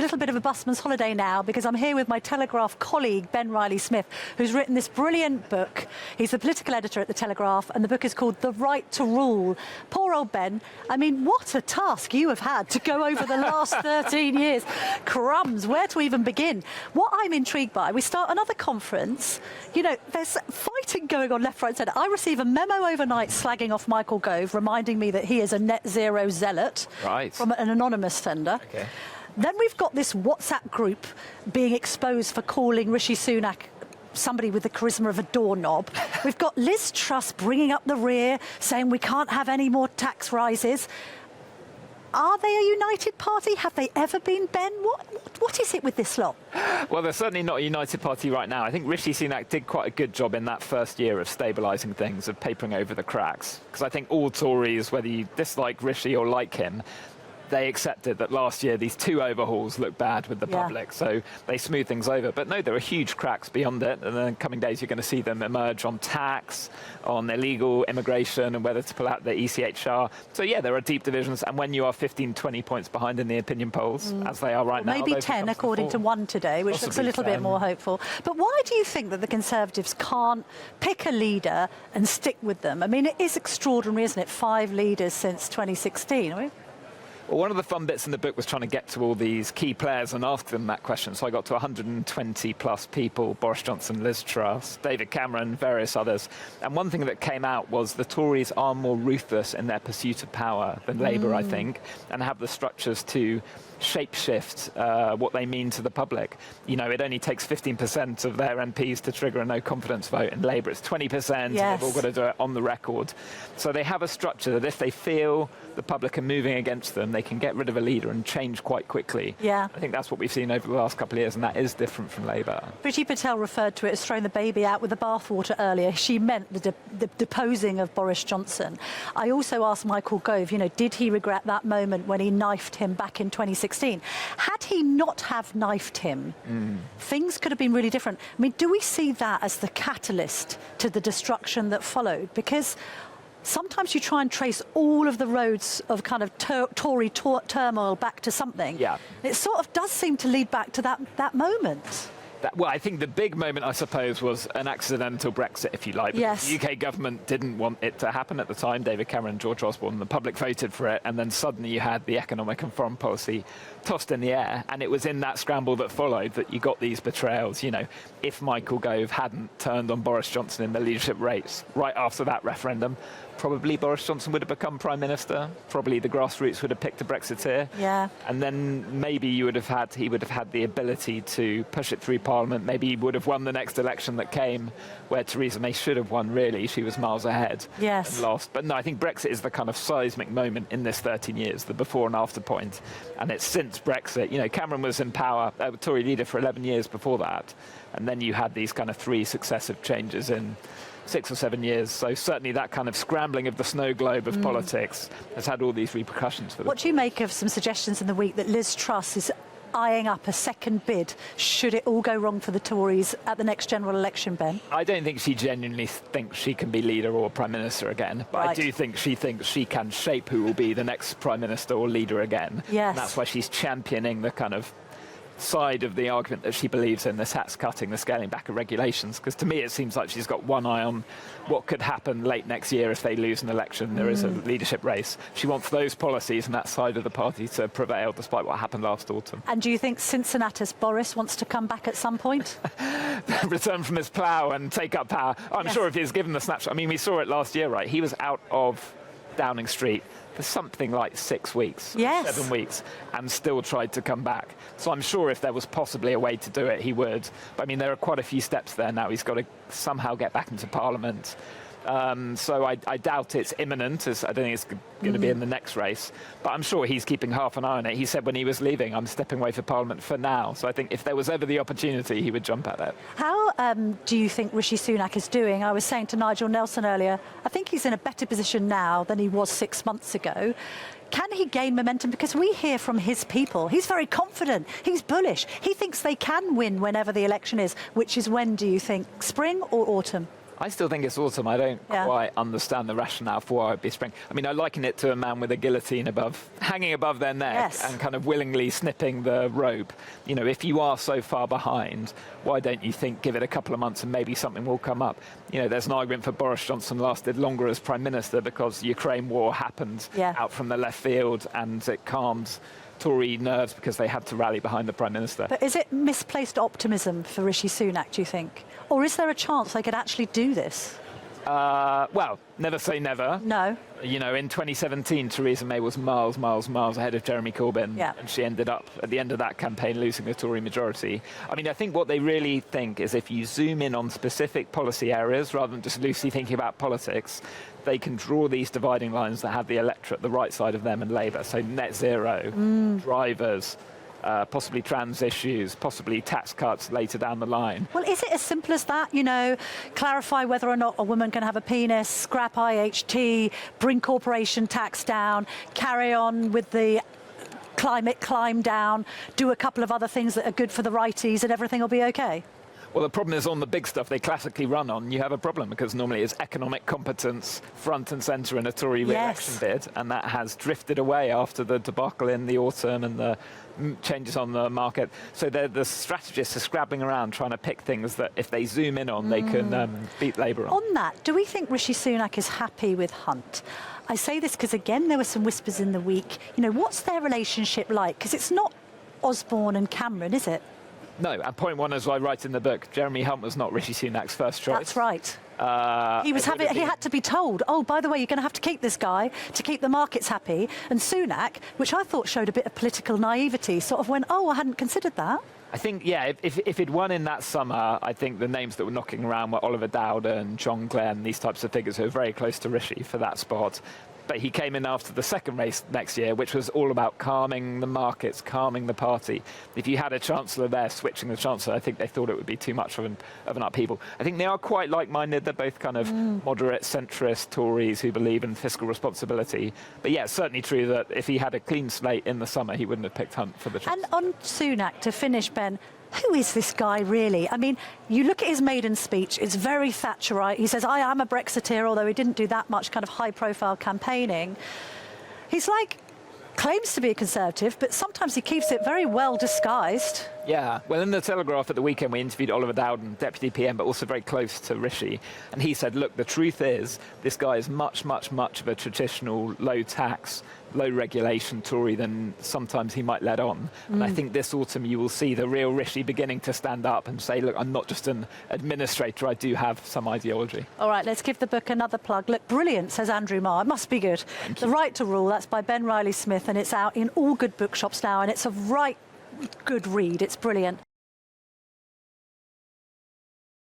a little bit of a busman's holiday now because I'm here with my Telegraph colleague, Ben Riley-Smith, who's written this brilliant book. He's the political editor at the Telegraph, and the book is called The Right to Rule. Poor old Ben. I mean, what a task you have had to go over the last 13 years. Crumbs, where to even begin? What I'm intrigued by, we start another conference. You know, there's fighting going on left, right, centre. I receive a memo overnight slagging off Michael Gove, reminding me that he is a net zero zealot from an anonymous sender. Okay. Then we've got this WhatsApp group being exposed for calling Rishi Sunak somebody with the charisma of a doorknob. We've got Liz Truss bringing up the rear, saying we can't have any more tax rises. Are they a united party? Have they ever been, Ben? What is it with this lot? Well, they're certainly not a united party right now. I think Rishi Sunak did quite a good job in that first year of stabilising things, of papering over the cracks. Because I think all Tories, whether you dislike Rishi or like him, they accepted that last year these two overhauls looked bad with the public, so they smoothed things over. But no, there are huge cracks beyond it, and in the coming days you're going to see them emerge on tax, on illegal immigration, and whether to pull out the ECHR. So yeah, there are deep divisions, and when you are 15, 20 points behind in the opinion polls, as they are right now... Maybe 10, according to one today, which looks a little bit more hopeful. But why do you think that the Conservatives can't pick a leader and stick with them? I mean, it is extraordinary, isn't it? 5 leaders since 2016. I mean, well, one of the fun bits in the book was trying to get to all these key players and ask them that question. So I got to 120 plus people: Boris Johnson, Liz Truss, David Cameron, various others. And one thing that came out was the Tories are more ruthless in their pursuit of power than Labour, I think, and have the structures to shapeshift what they mean to the public. You know, it only takes 15% of their MPs to trigger a no-confidence vote. In Labour, it's 20%, and they've all got to do it on the record. So they have a structure that if they feel the public are moving against them, they can get rid of a leader and change quite quickly. I think that's what we've seen over the last couple of years, and that is different from Labour. Priti Patel referred to it as throwing the baby out with the bathwater earlier. She meant the deposing of Boris Johnson. I also asked Michael Gove, you know, did he regret that moment when he knifed him back in 2016? Had he not have knifed him, things could have been really different. I mean, do we see that as the catalyst to the destruction that followed? Because sometimes you try and trace all of the roads of kind of Tory turmoil back to something. It sort of does seem to lead back to that moment. Well, I think the big moment, I suppose, was an accidental Brexit, if you like. Because the UK government didn't want it to happen at the time. David Cameron, George Osborne, the public voted for it, and then suddenly you had the economic and foreign policy tossed in the air. And it was in that scramble that followed that you got these betrayals. You know, if Michael Gove hadn't turned on Boris Johnson in the leadership race right after that referendum, probably Boris Johnson would have become Prime Minister. Probably the grassroots would have picked a Brexiteer. And then maybe he would have had the ability to push it through Parliament. Maybe he would have won the next election that came, where Theresa May should have won, really. She was miles ahead and lost. But no, I think Brexit is the kind of seismic moment in this 13 years, the before and after point. And it's since Brexit. You know, Cameron was in power, Tory leader, for 11 years before that. And then you had these kind of 3 successive changes in 6 or 7 years. So certainly that kind of scrambling of the snow globe of politics has had all these repercussions for them. What do you make of some suggestions in the week that Liz Truss is eyeing up a second bid should it all go wrong for the Tories at the next general election, Ben? I don't think she genuinely thinks she can be leader or Prime Minister again, but I do think she thinks she can shape who will be the next Prime Minister or leader again. And that's why she's championing the kind of side of the argument that she believes in, the tax cutting, the scaling back of regulations, because to me it seems like she's got one eye on what could happen late next year if they lose an election. There is a leadership race. She wants those policies and that side of the party to prevail despite what happened last autumn. And do you think Cincinnatus Boris wants to come back at some point? Return from his plough and take up power. I'm sure if he's given the snapshot. I mean, we saw it last year, right? He was out of Downing Street for something like 6 weeks, 7 weeks, and still tried to come back. So I'm sure if there was possibly a way to do it, he would. But I mean, there are quite a few steps there now. He's got to somehow get back into Parliament. So I doubt it's imminent. I don't think it's going to be in the next race. But I'm sure he's keeping half an eye on it. He said when he was leaving, I'm stepping away for Parliament for now. So I think if there was ever the opportunity, he would jump at it. How do you think Rishi Sunak is doing? I was saying to Nigel Nelson earlier, I think he's in a better position now than he was 6 months ago. Can he gain momentum? Because we hear from his people. He's very confident. He's bullish. He thinks they can win whenever the election is, which is when, do you think, spring or autumn? I still think it's autumn. I don't quite understand the rationale for why it'd be spring. I mean, I liken it to a man with a guillotine hanging above their neck and kind of willingly snipping the rope. You know, if you are so far behind, why don't you think, give it a couple of months and maybe something will come up? You know, there's an argument for Boris Johnson lasted longer as Prime Minister because the Ukraine war happened out from the left field and it calmed Tory nerves because they had to rally behind the Prime Minister. But is it misplaced optimism for Rishi Sunak, do you think? Or is there a chance they could actually do this? Well, never say never. No. You know, in 2017, Theresa May was miles ahead of Jeremy Corbyn, and she ended up, at the end of that campaign, losing the Tory majority. I mean, I think what they really think is if you zoom in on specific policy areas, rather than just loosely thinking about politics, they can draw these dividing lines that have the electorate the right side of them and Labour. So net zero, drivers, possibly trans issues, possibly tax cuts later down the line. Well, is it as simple as that? You know, clarify whether or not a woman can have a penis, scrap IHT, bring corporation tax down, carry on with the climate climb down, do a couple of other things that are good for the righties and everything will be okay? Well, the problem is on the big stuff they classically run on, you have a problem because normally it's economic competence front and centre in a Tory re-election bid, and that has drifted away after the debacle in the autumn and the changes on the market. So the strategists are scrabbling around trying to pick things that if they zoom in on, they can beat Labour on. On that, do we think Rishi Sunak is happy with Hunt? I say this because, again, there were some whispers in the week. You know, what's their relationship like? Because it's not Osborne and Cameron, is it? No, and point one, as I write in the book, Jeremy Hunt was not Rishi Sunak's first choice. That's right. He had to be told, oh, by the way, you're going to have to keep this guy to keep the markets happy. And Sunak, which I thought showed a bit of political naivety, sort of went, oh, I hadn't considered that. I think, yeah, if he'd won in that summer, I think the names that were knocking around were Oliver Dowden, John Glenn, these types of figures who are very close to Rishi for that spot. But he came in after the second race next year, which was all about calming the markets, calming the party. If you had a chancellor there switching the chancellor, I think they thought it would be too much of an upheaval. I think they are quite like-minded. They're both kind of moderate, centrist Tories who believe in fiscal responsibility. But yeah, it's certainly true that if he had a clean slate in the summer, he wouldn't have picked Hunt for the chancellor. And on Sunak, to finish, Ben, who is this guy really? I mean, you look at his maiden speech, it's very Thatcherite. He says, I am a Brexiteer, although he didn't do that much kind of high-profile campaigning. He's like, claims to be a Conservative, but sometimes he keeps it very well disguised. Yeah, well, in the Telegraph at the weekend, we interviewed Oliver Dowden, Deputy PM, but also very close to Rishi. And he said, look, the truth is, this guy is much of a traditional low-tax, low-regulation Tory than sometimes he might let on. And I think this autumn you will see the real Rishi beginning to stand up and say, look, I'm not just an administrator, I do have some ideology. All right, let's give the book another plug. Look, brilliant, says Andrew Marr. It must be good. The Right to Rule, that's by Ben Riley Smith, and it's out in all good bookshops now, and it's a right good read. It's brilliant.